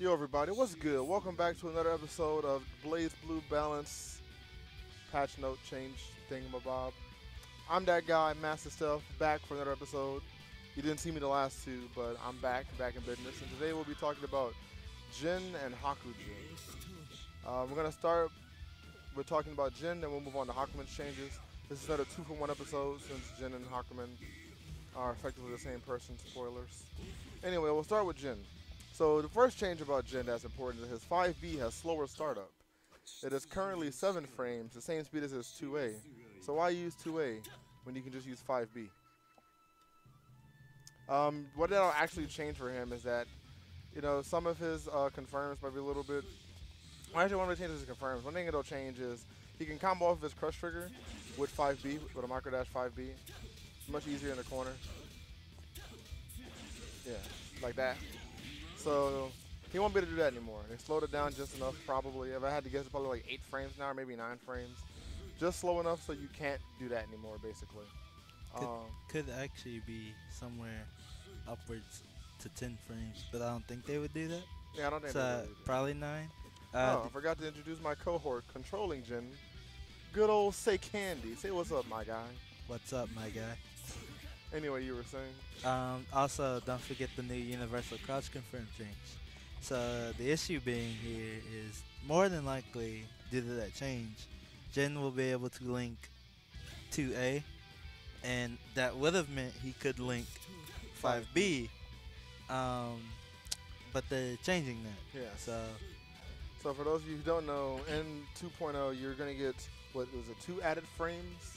Yo, everybody, what's good? Welcome back to another episode of Blazblue Balance Patch Note Change Thingamabob. I'm that guy, MastaStef, back for another episode. You didn't see me the last two, but I'm back in business. And today we'll be talking about Jin and Hakumen. We're going to start with talking about Jin, then we'll move on to Hakumen's changes. This is another 2-for-1 episode since Jin and Hakumen are effectively the same person, spoilers. Anyway, we'll start with Jin. So the first change about Jin that's important is his 5B has slower startup. It is currently 7 frames, the same speed as his 2A. So why use 2A when you can just use 5B? What that'll actually change for him is that, some of his confirms might be a little bit. Well, actually, one of the changes is confirms. One thing it'll change is he can combo off his crush trigger with 5B, with a micro dash 5B. It's much easier in the corner. Yeah, like that. So he won't be able to do that anymore. They slowed it down just enough, probably. If I had to guess, it's probably like 8 frames now, or maybe 9 frames. Just slow enough so you can't do that anymore, basically. Could actually be somewhere upwards to 10 frames, but I don't think they would do that. Yeah, I don't think so they would. Probably 9. I forgot to introduce my cohort, controlling Jin. Good old Say Candy. Say what's up, my guy. What's up, my guy? Anyway, you were saying? Also, don't forget the new universal crouch confirm change. So the issue being here is more than likely, due to that change, Jin will be able to link 2A, and that would have meant he could link 5B, but they're changing that. Yeah. So for those of you who don't know, in 2.0, you're going to get, what was it, 2 added frames?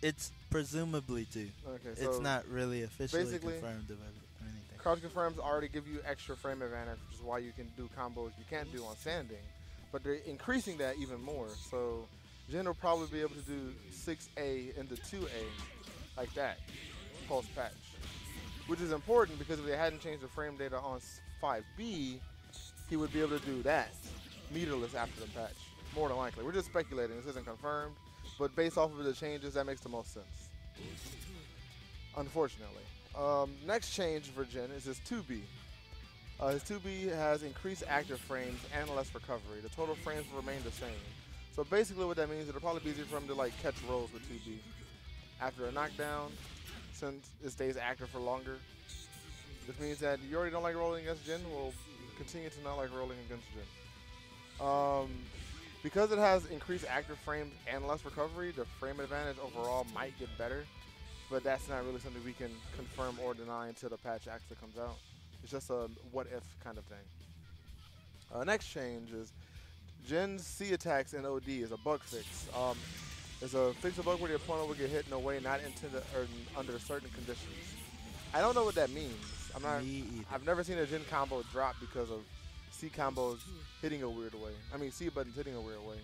It's presumably 2. Okay, so it's not really officially basically confirmed or anything. Crouch confirms already give you extra frame advantage, which is why you can do combos you can't do on sanding. But they're increasing that even more. So Jin will probably be able to do 6A into 2A like that, post-patch. Which is important because if they hadn't changed the frame data on 5B, he would be able to do that meterless after the patch, more than likely. We're just speculating. This isn't confirmed. But based off of the changes, that makes the most sense. Unfortunately. Next change for Jin is his 2B. His 2B has increased active frames and less recovery. The total frames will remain the same. So basically what that means is it'll probably be easier for him to like catch rolls with 2B. After a knockdown, since it stays active for longer. This means that you already don't like rolling against Jin, will continue to not like rolling against Jin. Because it has increased active frames and less recovery, the frame advantage overall might get better, but that's not really something we can confirm or deny until the patch actually comes out. It's just a what-if kind of thing. Next change is Jin's C attacks in OD is a bug fix. It's a fix a bug where the opponent will get hit in a way not intended or under certain conditions. I don't know what that means. I've never seen a Jin combo drop because of C combos hitting a weird way. I mean, C buttons hitting a weird way.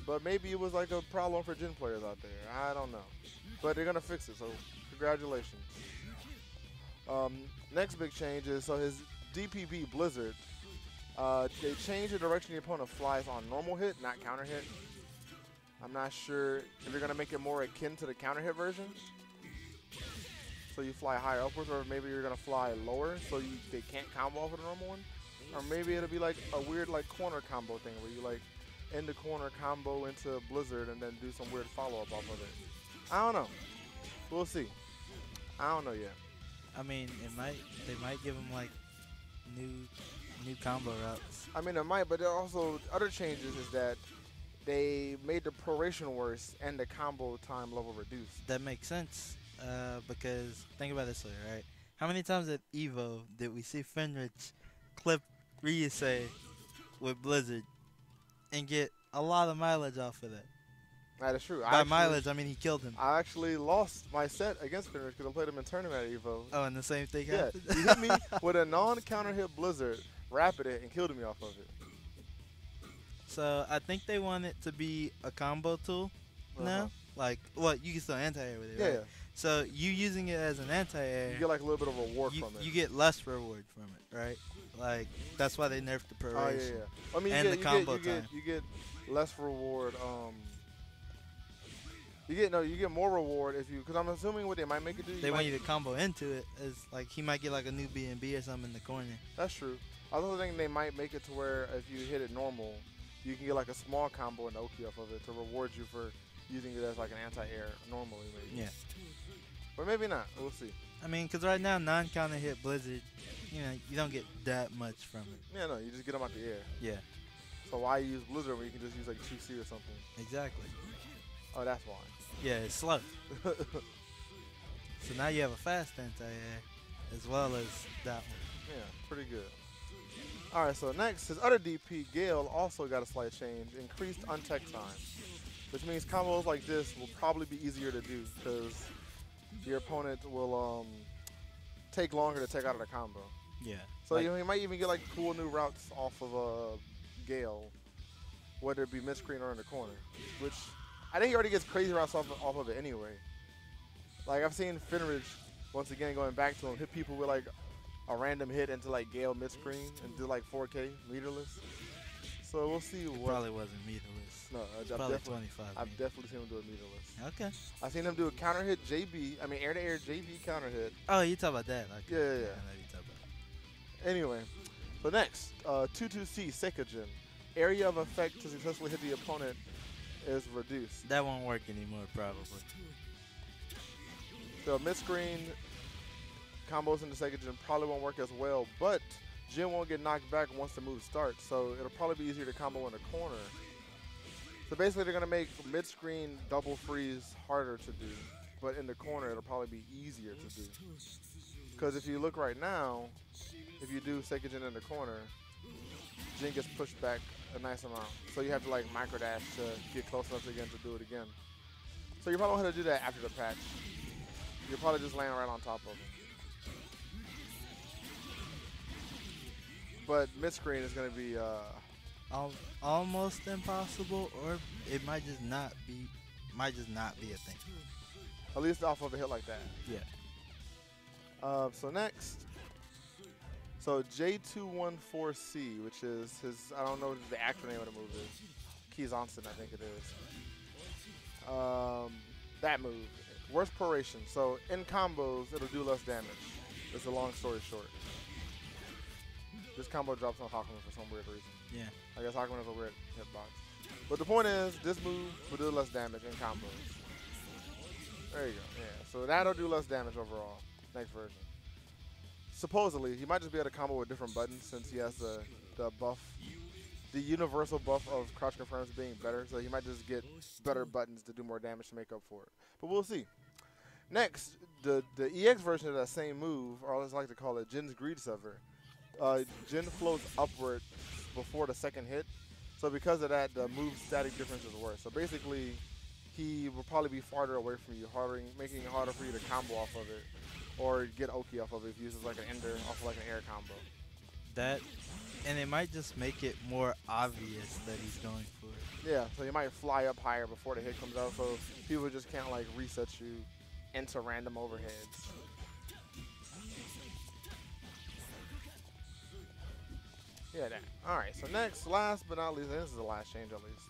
But maybe it was like a problem for Jin players out there. I don't know. But they're going to fix it, so congratulations. Next big change is, so his DPB Blizzard, they changed the direction the opponent flies on normal hit, not counter hit. I'm not sure if they're going to make it more akin to the counter hit version. So you fly higher upwards, or maybe you're going to fly lower so they can't combo off of the normal one. Or maybe it'll be like a weird like corner combo thing where you like end the corner combo into Blizzard and then do some weird follow-up off of it. I don't know. We'll see. I don't know yet. I mean, they might give him like new combo routes. I mean, it might, but there are also other changes is that they made the proration worse and the combo time level reduced. That makes sense because think about it this way, right? How many times at Evo did we see Fenrich clip Ryusei with Blizzard and get a lot of mileage off of that? That is true. By mileage, I mean he killed him. I actually lost my set against Fenrich because I played him in tournament at Evo. Oh, and the same thing yeah, happened? He hit me with a non-counter hit Blizzard, rapid it, and killed me off of it. So I think they want it to be a combo tool now. Like, what, you can still anti-air with it, right? Yeah. So you using it as an anti-air, you get like a little bit of reward from it. You get less reward from it, right? Like, that's why they nerfed the proration. Oh, yeah. I mean, and the combo time. You get less reward. You get more reward if you, because I'm assuming what they might make it do. They want you to combo into it. Is like he might get like a new B&B or something in the corner. That's true. I also think they might make it to where if you hit it normal, you can get like a small combo and Oki off of it to reward you for using it as like an anti-air normally, maybe. Yeah. But maybe not. We'll see. I mean, because right now, non-counter hit Blizzard, you don't get that much from it. Yeah, no, you just get them out the air. Yeah. So why use Blizzard when you can just use like 2C or something? Exactly. Oh, that's why. Yeah, it's slow. So now you have a fast anti-air as well as that one. Yeah, pretty good. All right, so next, his other DP, Gale, also got a slight change. Increased untech time, which means combos like this will probably be easier to do because your opponent will take longer to take out of the combo. Yeah. So you might even get like cool new routes off of Gale, whether it be mid-screen or in the corner, which I think he already gets crazy routes off of it anyway. Like I've seen Finridge, once again going back to him, hit people with like a random hit into like Gale mid-screen and do like 4K meterless. So we'll see what. Probably wasn't meterless. No, probably 25. I've definitely seen him do it meterless. Okay. I've seen him do a counter hit air-to-air JB counter hit. Oh, you talk about that? Okay. Yeah. I know you talk about. Anyway, so next, 2-2C Seikajin. Area of effect to successfully hit the opponent is reduced. That won't work anymore, probably. The mid-screen combos into Seikajin probably won't work as well, but Jin won't get knocked back once the move starts, so it'll probably be easier to combo in the corner. So basically they're going to make mid-screen double freeze harder to do, but in the corner it'll probably be easier to do. Because if you look right now, if you do Seikajin in the corner, Jin gets pushed back a nice amount. So you have to like micro dash to get close enough again to do it again. So you probably won't have to do that after the patch. You'll probably just land right on top of him. But mid-screen is going to be almost impossible, or it might just not be a thing. At least off of a hit like that. Yeah. So next, J214C, which is his, I don't know what the actual name of the move is. Kizansen, I think it is. That move. Worst proration. So in combos, it'll do less damage. It's a long story short. This combo drops on Hakumen for some weird reason. Yeah. I guess Hakumen has a weird hitbox. But the point is, this move will do less damage in combos. There you go. Yeah. So that'll do less damage overall. Next version. Supposedly, he might just be able to combo with different buttons since he has the buff, the universal buff of crouch confirms being better. So he might just get better buttons to do more damage to make up for it. But we'll see. Next, the EX version of that same move, or I like to call it Jin's Greed Sever. Jin floats upward before the second hit. So because of that, the move static difference is worse. So basically, he will probably be farther away from you, making it harder for you to combo off of it. Or get Oki off of it if he uses like an ender off of like an air combo. That, and it might just make it more obvious that he's going for it. Yeah, so you might fly up higher before the hit comes out, so people just can't like reset you into random overheads. Yeah, that. Alright, so next, last but not least, and this is the last change at least.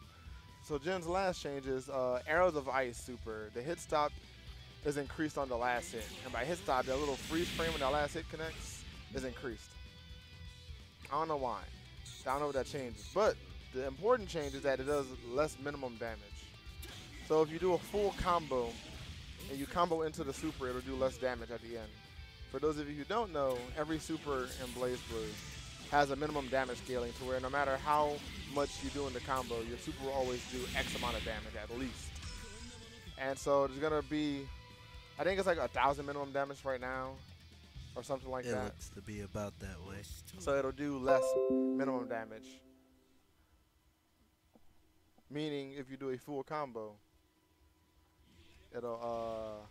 So Jin's last change is Arrows of Ice Super. The hit stop is increased on the last hit. And by hit stop, that little freeze frame when that last hit connects is increased. I don't know why. I don't know what that changes. But the important change is that it does less minimum damage. So if you do a full combo and you combo into the super, it'll do less damage at the end. For those of you who don't know, every super in BlazBlue has a minimum damage scaling to where no matter how much you do in the combo, your super will always do X amount of damage at least. And so there's going to be, I think it's like 1,000 minimum damage right now or something like that. It looks to be about that way. So it'll do less minimum damage. Meaning if you do a full combo, it'll,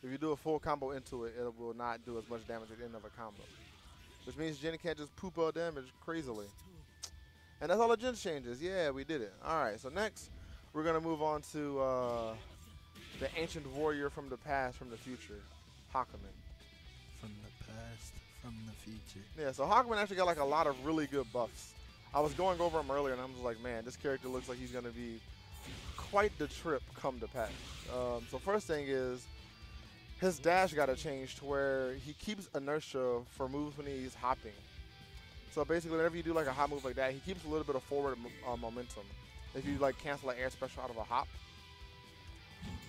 if you do a full combo into it, it will not do as much damage at the end of a combo. Which means Jin can't just poop out damage crazily. And that's all the Jin changes. Yeah, we did it. Alright, so next we're going to move on to the ancient warrior from the past, from the future, Hakumen. From the past, from the future. Yeah, so Hakumen actually got like a lot of really good buffs. I was going over him earlier and I'm just like, man, this character looks like he's going to be quite the trip come to patch. So first thing is his dash got to change to where he keeps inertia for moves when he's hopping. So basically, whenever you do like a hop move like that, he keeps a little bit of forward momentum. If you like cancel an air special out of a hop,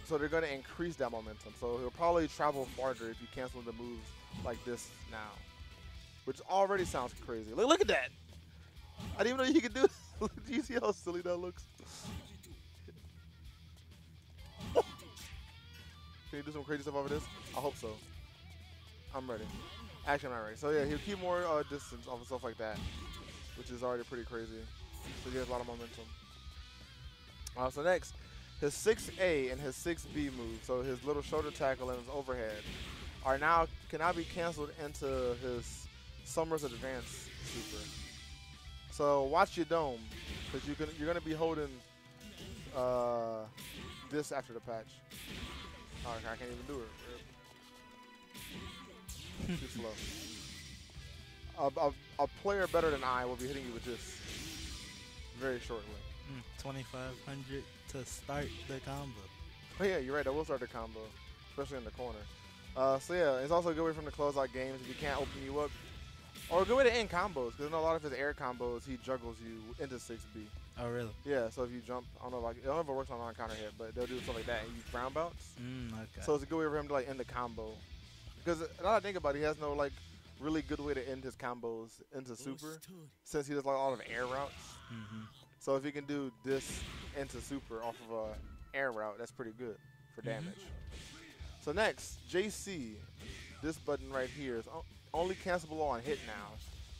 so they're going to increase that momentum. So he'll probably travel farther if you cancel the moves like this now, which already sounds crazy. Look at that! I didn't even know you could do this. Do you see how silly that looks? Can you do some crazy stuff over this? I hope so. I'm ready. Actually, I'm not ready. So yeah, he'll keep more distance off of stuff like that, which is already pretty crazy. So he has a lot of momentum. So next, his 6A and his 6B move, so his little shoulder tackle and his overhead, can now be canceled into his Summer's Advance super. So watch your dome, because you're gonna be holding this after the patch. Oh, I can't even do it. Too slow. A player better than I will be hitting you with this very shortly. 2,500 to start the combo. Oh yeah, you're right. That will start the combo, especially in the corner. So yeah, it's also a good way for him to close out games if he can't open you up. Or a good way to end combos, because in a lot of his air combos, he juggles you into 6B. Oh, really? Yeah, so if you jump, I don't know if it works on non-counter hit, but they'll do stuff like that and use ground bounce. Okay. So it's a good way for him to like end the combo. Because now that I think about it, he has no like really good way to end his combos into super, since he does like a lot of air routes. So if he can do this into super off of a air route, that's pretty good for damage. So next, JC, this button right here is only cancelable on hit now.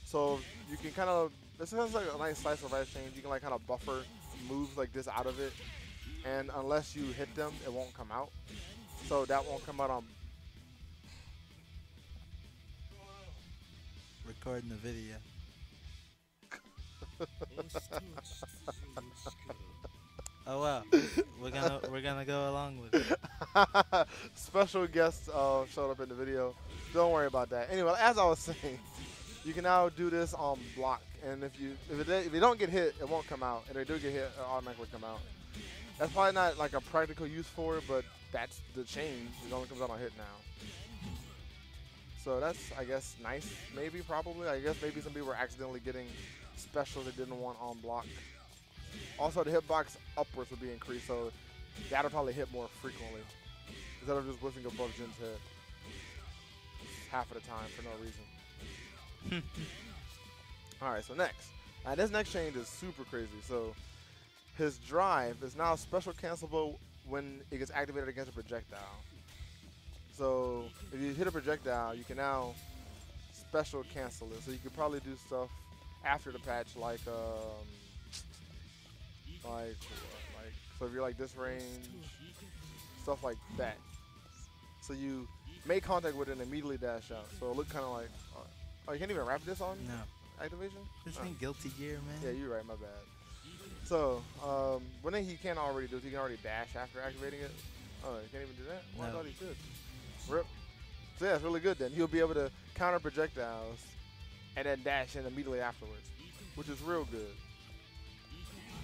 So you can kind of, this is like a nice slice of life change. You can like kind of buffer moves like this out of it. And unless you hit them, it won't come out. So that won't come out on. Recording the video. Oh wow, we're gonna go along with it. Special guest showed up in the video. Don't worry about that. Anyway, as I was saying, you can now do this on block, and if you don't get hit, it won't come out, and if they do get hit, it automatically come out. That's probably not like a practical use for it, but that's the change. It only comes out on hit now. So that's, I guess, nice. Maybe, probably. I guess maybe some people were accidentally getting specials they didn't want on block. Also, the hitbox upwards would be increased, so that'll probably hit more frequently instead of just whiffing above Jin's head half of the time for no reason. All right, so next. Now, this next change is super crazy. So his drive is now special cancelable when it gets activated against a projectile. So if you hit a projectile, you can now special cancel it. So you could probably do stuff after the patch, like so if you're like this range, stuff like that. So you make contact with it and immediately dash out. So it look kind of like, oh, you can't even wrap this on? No. Activation? This ain't Guilty Gear, man. Yeah, you're right, my bad. So, one thing he can already do is he can already dash after activating it. Oh, he can't even do that? Well, No. I thought he should. Rip. So yeah, it's really good then. He'll be able to counter projectiles and then dash in immediately afterwards, which is real good.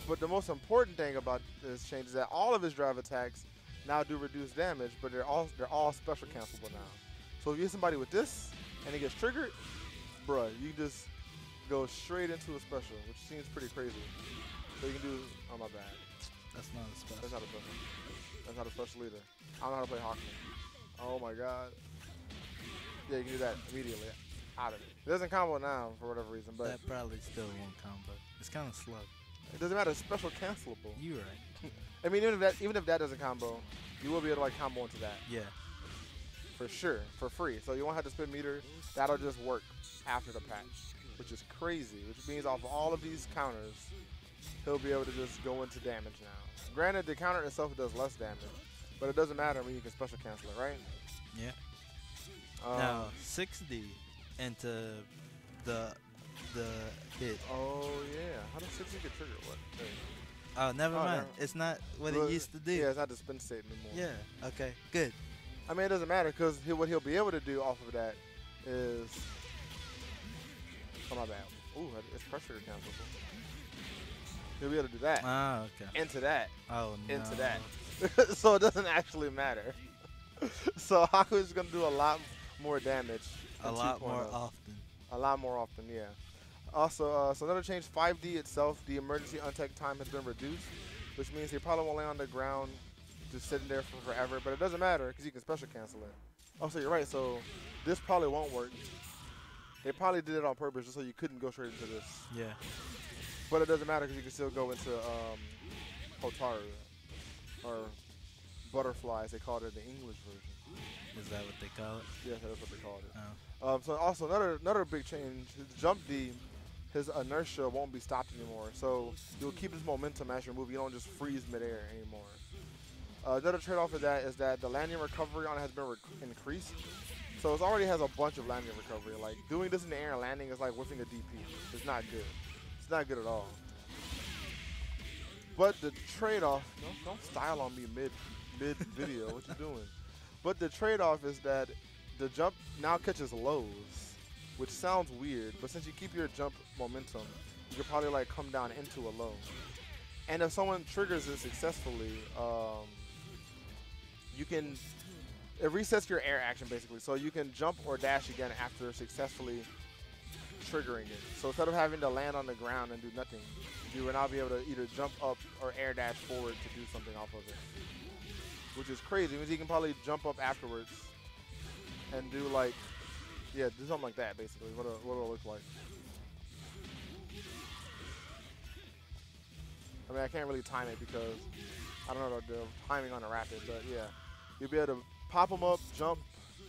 But the most important thing about this change is that all of his drive attacks now do reduce damage, but they're all special cancelable now. So if you hit somebody with this and it gets triggered, bruh, you just go straight into a special, which seems pretty crazy. So you can do, oh my bad. That's not a special. That's not a special. That's not a special either. I don't know how to play Hakumen. Oh my god. Yeah, you can do that immediately out of it. It doesn't combo now for whatever reason, but That probably still won't combo. It's kind of slow. it doesn't matter. It's special cancelable. You right. I mean, even if that doesn't combo, you will be able to like combo into that Yeah. for sure, for free. So you won't have to spend meter. That'll just work after the patch, which is crazy. Which means off of all of these counters, he'll be able to just go into damage now. Granted, the counter itself does less damage, but it doesn't matter when you can special cancel it, right? Yeah. Now 6D into the hit. Oh yeah. How does 60 get triggered? What? Hey. Oh, never Oh, mind. never- It's not what Well, it used to do. Yeah, it's not the spin state anymore. Yeah. Okay. Good. I mean, it doesn't matter because what he'll be able to do off of that is. Oh my bad. Ooh, it's pressure cancelable. He'll be able to do that. Ah, okay. Into that. Oh, no. Into that. So it doesn't actually matter. So Haku's going to do a lot more damage. A lot more often. A lot more often, yeah. Also, so another change, 5D itself, the emergency untech time has been reduced, which means he probably won't lay on the ground just sitting there for forever, but it doesn't matter because you can special cancel it. Oh, so you're right, so this probably won't work. They probably did it on purpose just so you couldn't go straight into this. Yeah. But it doesn't matter because you can still go into Hotaru, or Butterfly as they called it in the English version. Is that what they call it? Yeah, that's what they called it. Oh. So also another big change, his jump D, his inertia won't be stopped anymore. So you'll keep his momentum as you move. You don't just freeze midair anymore. Another trade-off of that is that the landing recovery on it has been increased. So it already has a bunch of landing recovery. Like doing this in the air and landing is like whiffing a DP. It's not good. It's not good at all. But the trade-off, don't style on me mid video. What you doing? But the trade-off is that the jump now catches lows, which sounds weird, but since you keep your jump momentum, you could probably like come down into a low. And if someone triggers it successfully, it resets your air action basically. So you can jump or dash again after successfully triggering it. So instead of having to land on the ground and do nothing, you will now be able to either jump up or air dash forward to do something off of it. Which is crazy, because you can probably jump up afterwards and do like, yeah, do something like that basically, what it'll look like. I mean, I can't really time it because I don't know the timing on the rapid, but yeah. You'll be able to pop them up, jump,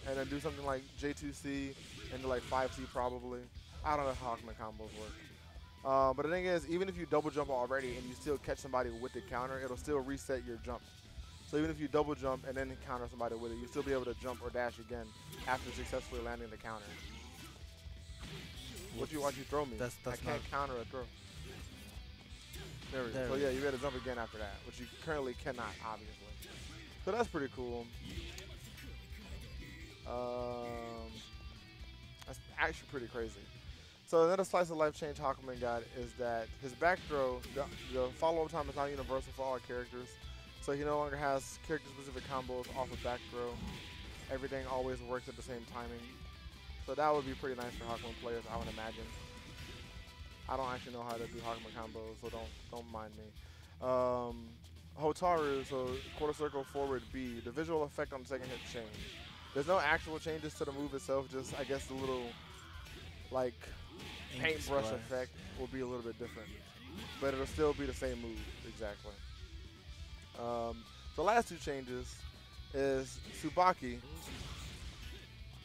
and then do something like J2C into like 5C probably. I don't know how Hakumen combos work. But the thing is, even if you double jump already and you still catch somebody with the counter, it'll still reset your jump. So even if you double jump and then counter somebody with it, you'll still be able to jump or dash again after successfully landing the counter. Why'd you throw me? That's I can't counter a throw. There we go. So yeah, you better jump again after that, which you currently cannot, obviously. So that's pretty cool. That's actually pretty crazy. So another slice of life change Hakumen got is that his back throw, the follow-up time is not universal for all characters. So he no longer has character-specific combos off of back throw. Everything always works at the same timing. So that would be pretty nice for Hakumen players, I would imagine. I don't actually know how to do Hakumen combos, so don't mind me. Hotaru, so quarter circle forward B. The visual effect on the second hit change. There's no actual changes to the move itself, just I guess the little like paintbrush effect will be a little bit different. But it'll still be the same move, exactly. The last two changes is Tsubaki.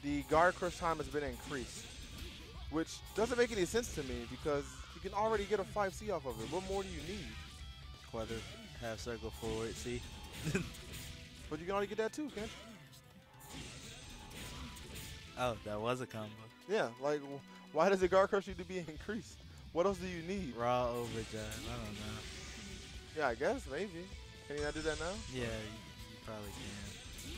The guard crush time has been increased, which doesn't make any sense to me because you can already get a 5C off of it. What more do you need? Quarter, half circle forward, see? But you can already get that too, can't you? Oh, that was a combo. Yeah, like why does the guard crush need to be increased? What else do you need? Raw overdrive, I don't know. Yeah, I guess, maybe. Can you not do that now? Yeah, you probably can.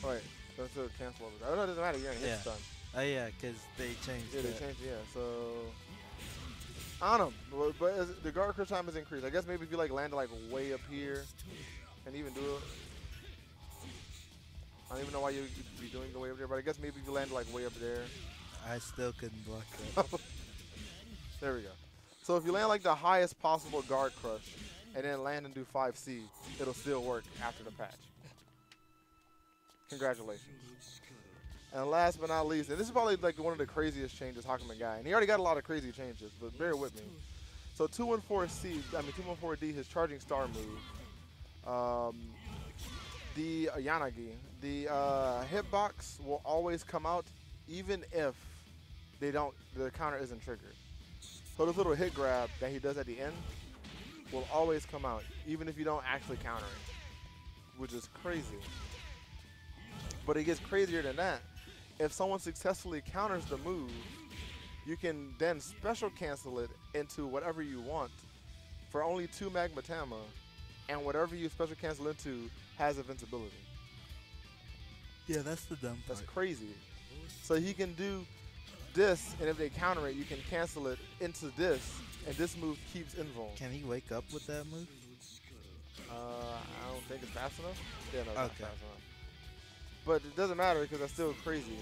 Oh, wait, that's still cancel overdrive. Oh, no, it doesn't matter, you're in hit stun. Oh yeah, because they changed Yeah, that. they changed it, yeah, so... I don't know, but the guard crush time is increased. I guess maybe if you like landed like way up here and even do it. I don't even know why you'd be doing the way up there, but I guess maybe if you landed like way up there. I still couldn't block that. There we go. So if you land like the highest possible guard crush and then land and do 5C, it'll still work after the patch. Congratulations. And last but not least, and this is probably like one of the craziest changes Hakumen got, and he already got a lot of crazy changes, but bear with me. So 214D, his charging star move, the Yanagi, the hitbox will always come out even if the counter isn't triggered. So this little hit grab that he does at the end will always come out, even if you don't actually counter it, which is crazy. But it gets crazier than that. If someone successfully counters the move, you can then special cancel it into whatever you want for only 2 Magma Tama, and whatever you special cancel into has invincibility. Yeah, that's the dumb part. That's crazy. So he can do this, and if they counter it, you can cancel it into this and this move keeps invuln. Can he wake up with that move? I don't think it's fast enough. Yeah, no, it's not Okay. fast enough. But it doesn't matter because that's still crazy.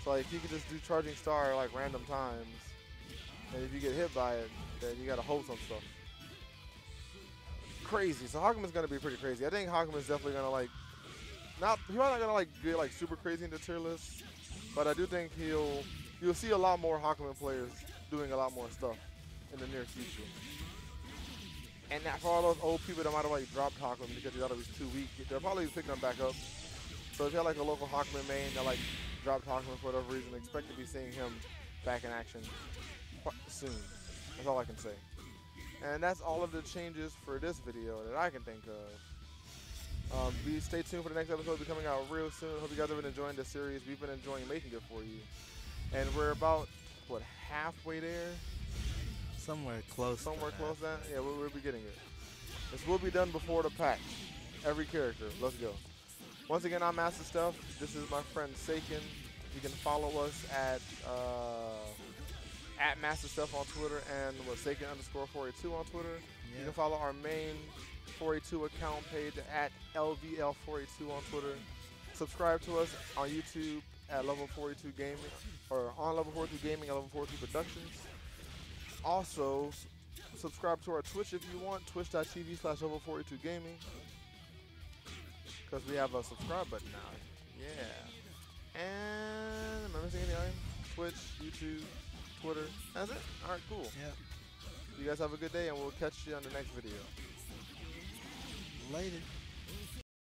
So like you can just do charging star like random times, and if you get hit by it, then you gotta hold some stuff. Crazy. So Hakumen's gonna be pretty crazy. I think Hakumen's definitely gonna like he's not gonna like get like super crazy into tier lists, but I do think you'll see a lot more Hakumen players doing a lot more stuff in the near future. And that for all those old people that might have like dropped Hakumen because they thought it was too weak, they'll probably pick them back up. So if you have like a local Hakumen main that like dropped Hakumen for whatever reason, expect to be seeing him back in action soon. That's all I can say. And that's all of the changes for this video that I can think of. Stay tuned for the next episode. It'll be coming out real soon. Hope you guys have been enjoying the series. We've been enjoying making it for you. And we're about, what, halfway there? Somewhere close. Somewhere close to that? Yeah, we'll be getting it. This will be done before the patch. Every character. Let's go. Once again, I'm MastaStef. This is my friend Seiken. You can follow us at MastaStef on Twitter and Seiken_482 on Twitter. Yeah. You can follow our main 482 account page at LVL482 on Twitter. Subscribe to us on YouTube at Level 42 Gaming, or on Level 42 Gaming at Level 42 Productions. Also, subscribe to our Twitch if you want, twitch.tv/Level 42 Gaming, because we have a subscribe button now. Yeah. And am I missing anything? Twitch, YouTube, Twitter. That's it? All right, cool. Yeah. You guys have a good day, and we'll catch you on the next video. Later.